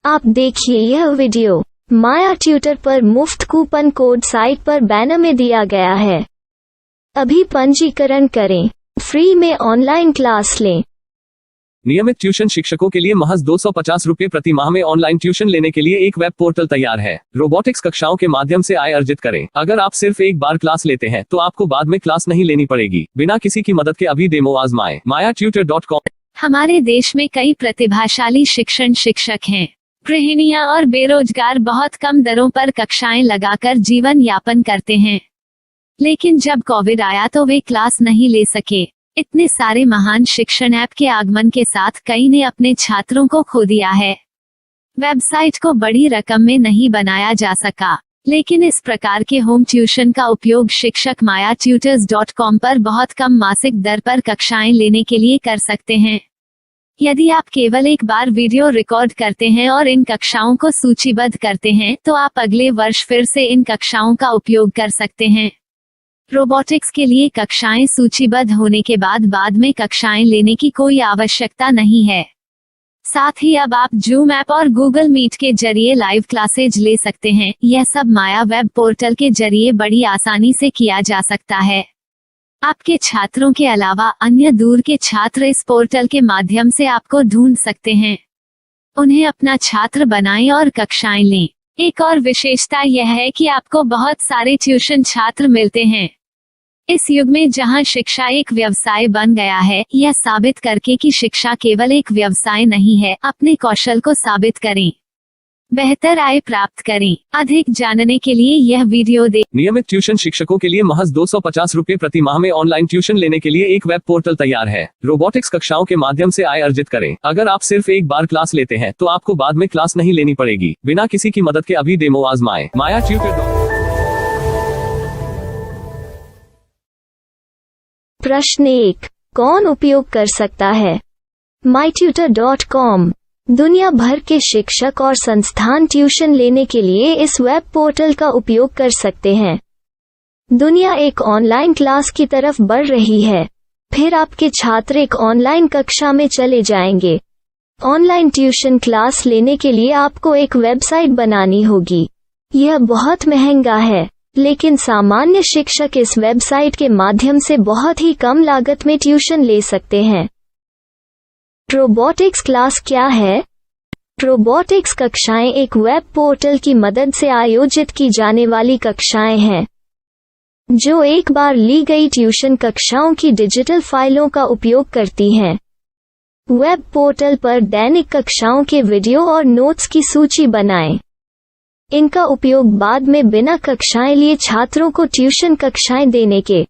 आप देखिए यह वीडियो माया ट्यूटर पर मुफ्त कूपन कोड साइट पर बैनर में दिया गया है। अभी पंजीकरण करें, फ्री में ऑनलाइन क्लास लें। नियमित ट्यूशन शिक्षकों के लिए महज 250 रुपये प्रति माह में ऑनलाइन ट्यूशन लेने के लिए एक वेब पोर्टल तैयार है। रोबोटिक्स कक्षाओं के माध्यम से आय अर्जित करें। अगर आप सिर्फ एक बार क्लास लेते हैं तो आपको बाद में क्लास नहीं लेनी पड़ेगी। बिना किसी की मदद के अभी डेमो आजमाएं। mayatutor.com। हमारे देश में कई प्रतिभाशाली शिक्षक हैं। गृहिणियां और बेरोजगार बहुत कम दरों पर कक्षाएं लगाकर जीवन यापन करते हैं, लेकिन जब कोविड आया तो वे क्लास नहीं ले सके। इतने सारे महान शिक्षण ऐप के आगमन के साथ कई ने अपने छात्रों को खो दिया है। वेबसाइट को बड़ी रकम में नहीं बनाया जा सका, लेकिन इस प्रकार के होम ट्यूशन का उपयोग शिक्षक mayatutors.com पर बहुत कम मासिक दर पर कक्षाएं लेने के लिए कर सकते हैं। यदि आप केवल एक बार वीडियो रिकॉर्ड करते हैं और इन कक्षाओं को सूचीबद्ध करते हैं तो आप अगले वर्ष फिर से इन कक्षाओं का उपयोग कर सकते हैं। रोबोटिक्स के लिए कक्षाएं सूचीबद्ध होने के बाद में कक्षाएं लेने की कोई आवश्यकता नहीं है। साथ ही अब आप जूम ऐप और गूगल मीट के जरिए लाइव क्लासेज ले सकते हैं। यह सब माया वेब पोर्टल के जरिए बड़ी आसानी से किया जा सकता है। आपके छात्रों के अलावा अन्य दूर के छात्र इस पोर्टल के माध्यम से आपको ढूंढ सकते हैं। उन्हें अपना छात्र बनाएं और कक्षाएं लें। एक और विशेषता यह है कि आपको बहुत सारे ट्यूशन छात्र मिलते हैं। इस युग में जहां शिक्षा एक व्यवसाय बन गया है, यह साबित करके कि शिक्षा केवल एक व्यवसाय नहीं है, अपने कौशल को साबित करें, बेहतर आय प्राप्त करें। अधिक जानने के लिए यह वीडियो देखें। नियमित ट्यूशन शिक्षकों के लिए महज 250 रुपये प्रति माह में ऑनलाइन ट्यूशन लेने के लिए एक वेब पोर्टल तैयार है। रोबोटिक्स कक्षाओं के माध्यम से आय अर्जित करें। अगर आप सिर्फ एक बार क्लास लेते हैं तो आपको बाद में क्लास नहीं लेनी पड़ेगी। बिना किसी की मदद के अभी डेमो आजमाएं। mayatutor। प्रश्न 1, कौन उपयोग कर सकता है? mytutor.com। दुनिया भर के शिक्षक और संस्थान ट्यूशन लेने के लिए इस वेब पोर्टल का उपयोग कर सकते हैं। दुनिया एक ऑनलाइन क्लास की तरफ बढ़ रही है, फिर आपके छात्र एक ऑनलाइन कक्षा में चले जाएंगे। ऑनलाइन ट्यूशन क्लास लेने के लिए आपको एक वेबसाइट बनानी होगी। यह बहुत महंगा है, लेकिन सामान्य शिक्षक इस वेबसाइट के माध्यम से बहुत ही कम लागत में ट्यूशन ले सकते हैं। रोबोटिक्स क्लास क्या है? रोबोटिक्स कक्षाएं एक वेब पोर्टल की मदद से आयोजित की जाने वाली कक्षाएं हैं, जो एक बार ली गई ट्यूशन कक्षाओं की डिजिटल फाइलों का उपयोग करती हैं। वेब पोर्टल पर दैनिक कक्षाओं के वीडियो और नोट्स की सूची बनाएं। इनका उपयोग बाद में बिना कक्षाएं लिए छात्रों को ट्यूशन कक्षाएं देने के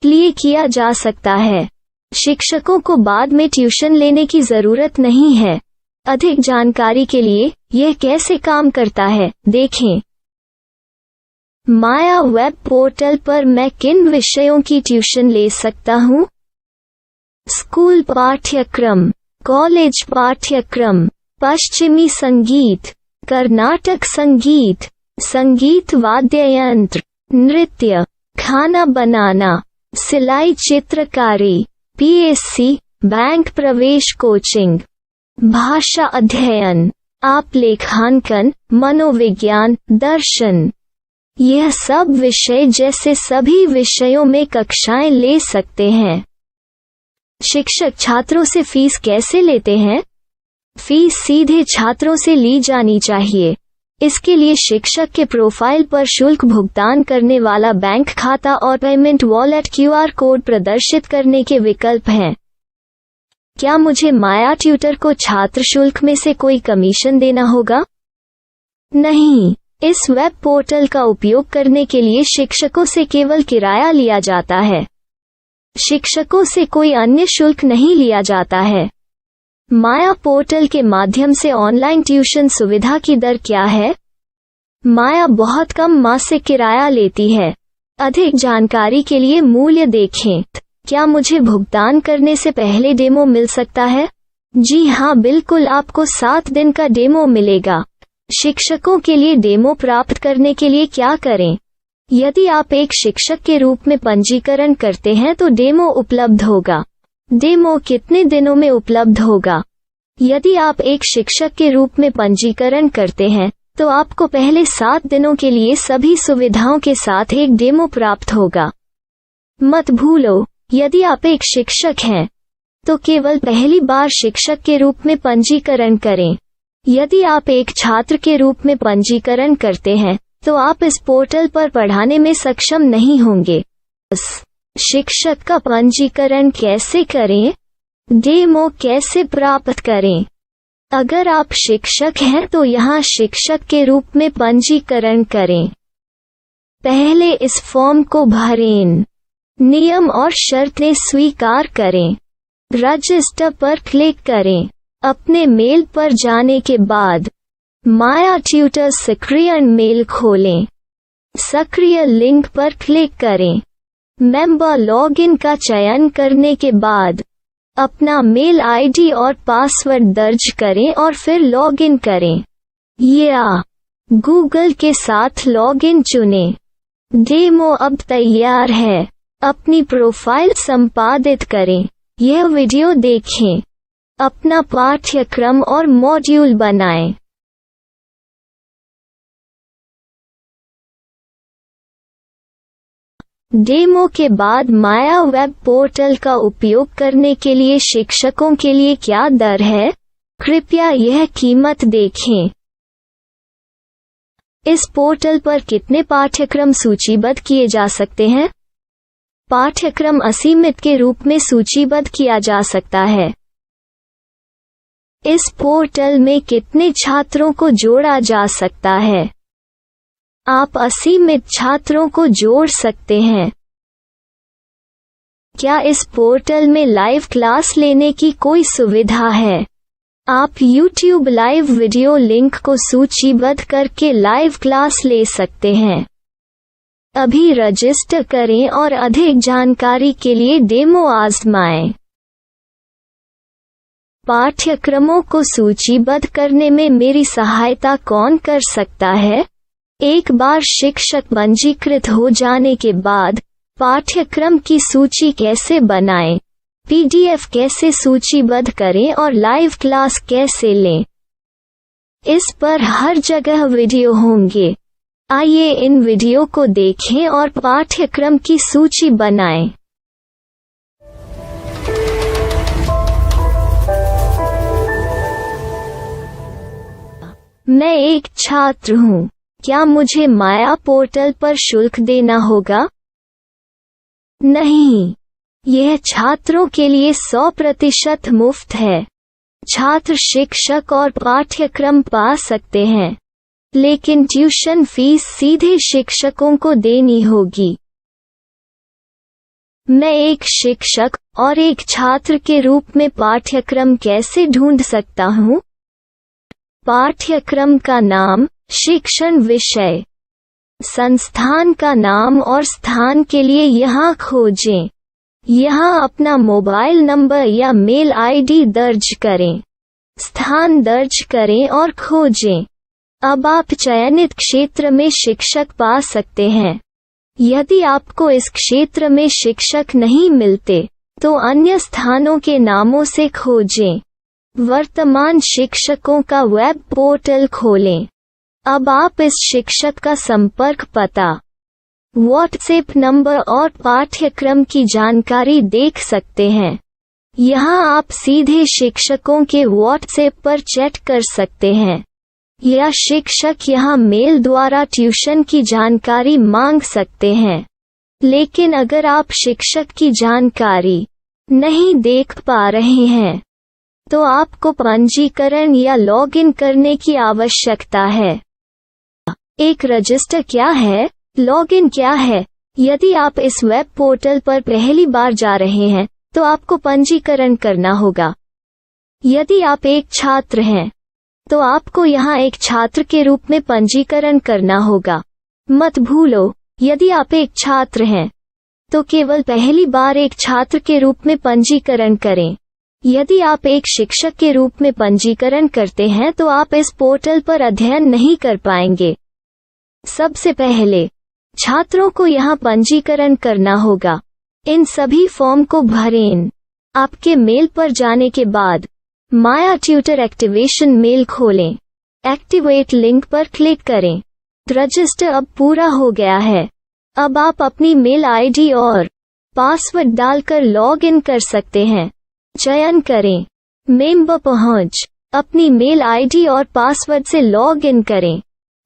लिए किया जा सकता है। शिक्षकों को बाद में ट्यूशन लेने की जरूरत नहीं है। अधिक जानकारी के लिए यह कैसे काम करता है, देखें। माया वेब पोर्टल पर मैं किन विषयों की ट्यूशन ले सकता हूँ? स्कूल पाठ्यक्रम, कॉलेज पाठ्यक्रम, पश्चिमी संगीत, कर्नाटक संगीत, संगीत वाद्य यंत्र, नृत्य, खाना बनाना, सिलाई चित्रकारी, PSC, बैंक प्रवेश कोचिंग, भाषा अध्ययन, आप लेखांकन, मनोविज्ञान, दर्शन। यह सब विषय जैसे सभी विषयों में कक्षाएं ले सकते हैं। शिक्षक छात्रों से फीस कैसे लेते हैं? फीस सीधे छात्रों से ली जानी चाहिए। इसके लिए शिक्षक के प्रोफाइल पर शुल्क भुगतान करने वाला बैंक खाता और पेमेंट वॉलेट QR कोड प्रदर्शित करने के विकल्प हैं। क्या मुझे माया ट्यूटर को छात्र शुल्क में से कोई कमीशन देना होगा? नहीं, इस वेब पोर्टल का उपयोग करने के लिए शिक्षकों से केवल किराया लिया जाता है। शिक्षकों से कोई अन्य शुल्क नहीं लिया जाता है। माया पोर्टल के माध्यम से ऑनलाइन ट्यूशन सुविधा की दर क्या है? माया बहुत कम मासिक किराया लेती है। अधिक जानकारी के लिए मूल्य देखें। क्या मुझे भुगतान करने से पहले डेमो मिल सकता है? जी हाँ, बिल्कुल, आपको 7 दिन का डेमो मिलेगा। शिक्षकों के लिए डेमो प्राप्त करने के लिए क्या करें? यदि आप एक शिक्षक के रूप में पंजीकरण करते हैं तो डेमो उपलब्ध होगा। डेमो कितने दिनों में उपलब्ध होगा? यदि आप एक शिक्षक के रूप में पंजीकरण करते हैं तो आपको पहले 7 दिनों के लिए सभी सुविधाओं के साथ एक डेमो प्राप्त होगा। मत भूलो, यदि आप एक शिक्षक हैं तो केवल पहली बार शिक्षक के रूप में पंजीकरण करें। यदि आप एक छात्र के रूप में पंजीकरण करते हैं तो आप इस पोर्टल पर पढ़ाने में सक्षम नहीं होंगे। शिक्षक का पंजीकरण कैसे करें? डेमो कैसे प्राप्त करें? अगर आप शिक्षक हैं तो यहाँ शिक्षक के रूप में पंजीकरण करें। पहले इस फॉर्म को भरें, नियम और शर्तें स्वीकार करें, रजिस्टर पर क्लिक करें। अपने मेल पर जाने के बाद माया ट्यूटर सक्रिय मेल खोलें। सक्रिय लिंक पर क्लिक करें। मेंबर लॉगिन का चयन करने के बाद अपना मेल आईडी और पासवर्ड दर्ज करें और फिर लॉगिन करें या गूगल के साथ लॉगिन चुनें। डेमो अब तैयार है। अपनी प्रोफाइल संपादित करें। यह वीडियो देखें। अपना पाठ्यक्रम और मॉड्यूल बनाएं। डेमो के बाद माया वेब पोर्टल का उपयोग करने के लिए शिक्षकों के लिए क्या दर है? कृपया यह कीमत देखें। इस पोर्टल पर कितने पाठ्यक्रम सूचीबद्ध किए जा सकते हैं? पाठ्यक्रम असीमित के रूप में सूचीबद्ध किया जा सकता है। इस पोर्टल में कितने छात्रों को जोड़ा जा सकता है? आप असीमित छात्रों को जोड़ सकते हैं। क्या इस पोर्टल में लाइव क्लास लेने की कोई सुविधा है? आप YouTube लाइव वीडियो लिंक को सूचीबद्ध करके लाइव क्लास ले सकते हैं। अभी रजिस्टर करें और अधिक जानकारी के लिए डेमो आजमाएं। पाठ्यक्रमों को सूचीबद्ध करने में मेरी सहायता कौन कर सकता है? एक बार शिक्षक पंजीकृत हो जाने के बाद पाठ्यक्रम की सूची कैसे बनाएं, PDF कैसे सूचीबद्ध करें और लाइव क्लास कैसे लें, इस पर हर जगह वीडियो होंगे। आइए इन वीडियो को देखें और पाठ्यक्रम की सूची बनाएं। मैं एक छात्र हूँ। क्या मुझे माया पोर्टल पर शुल्क देना होगा? नहीं, यह छात्रों के लिए 100% मुफ्त है। छात्र शिक्षक और पाठ्यक्रम पा सकते हैं, लेकिन ट्यूशन फीस सीधे शिक्षकों को देनी होगी। मैं एक शिक्षक और एक छात्र के रूप में पाठ्यक्रम कैसे ढूंढ सकता हूँ? पाठ्यक्रम का नाम, शिक्षण विषय, संस्थान का नाम और स्थान के लिए यहाँ खोजें। यहाँ अपना मोबाइल नंबर या मेल आईडी दर्ज करें। स्थान दर्ज करें और खोजें। अब आप चयनित क्षेत्र में शिक्षक पा सकते हैं। यदि आपको इस क्षेत्र में शिक्षक नहीं मिलते तो अन्य स्थानों के नामों से खोजें। वर्तमान शिक्षकों का वेब पोर्टल खोलें। अब आप इस शिक्षक का संपर्क पता, व्हाट्सएप नंबर और पाठ्यक्रम की जानकारी देख सकते हैं। यहाँ आप सीधे शिक्षकों के व्हाट्सएप पर चैट कर सकते हैं या शिक्षक यहाँ मेल द्वारा ट्यूशन की जानकारी मांग सकते हैं। लेकिन अगर आप शिक्षक की जानकारी नहीं देख पा रहे हैं तो आपको पंजीकरण या लॉगिन करने की आवश्यकता है। एक रजिस्टर क्या है? लॉगिन क्या है? यदि आप इस वेब पोर्टल पर पहली बार जा रहे हैं तो आपको पंजीकरण करना होगा। यदि आप एक छात्र हैं तो आपको यहाँ एक छात्र के रूप में पंजीकरण करना होगा। मत भूलो, यदि आप एक छात्र हैं तो केवल पहली बार एक छात्र के रूप में पंजीकरण करें। यदि आप एक शिक्षक के रूप में पंजीकरण करते हैं तो आप इस पोर्टल पर अध्ययन नहीं कर पाएंगे। सबसे पहले छात्रों को यहाँ पंजीकरण करना होगा। इन सभी फॉर्म को भरें। आपके मेल पर जाने के बाद माया ट्यूटर एक्टिवेशन मेल खोलें। एक्टिवेट लिंक पर क्लिक करें। रजिस्टर अब पूरा हो गया है। अब आप अपनी मेल आईडी और पासवर्ड डालकर लॉग इन कर सकते हैं। चयन करें मेंबर पहुंच। अपनी मेल आईडी और पासवर्ड से लॉग इन करें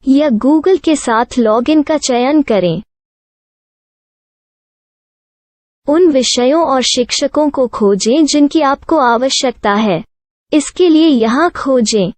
या गूगल के साथ लॉग इन का चयन करें। उन विषयों और शिक्षकों को खोजें जिनकी आपको आवश्यकता है। इसके लिए यहाँ खोजें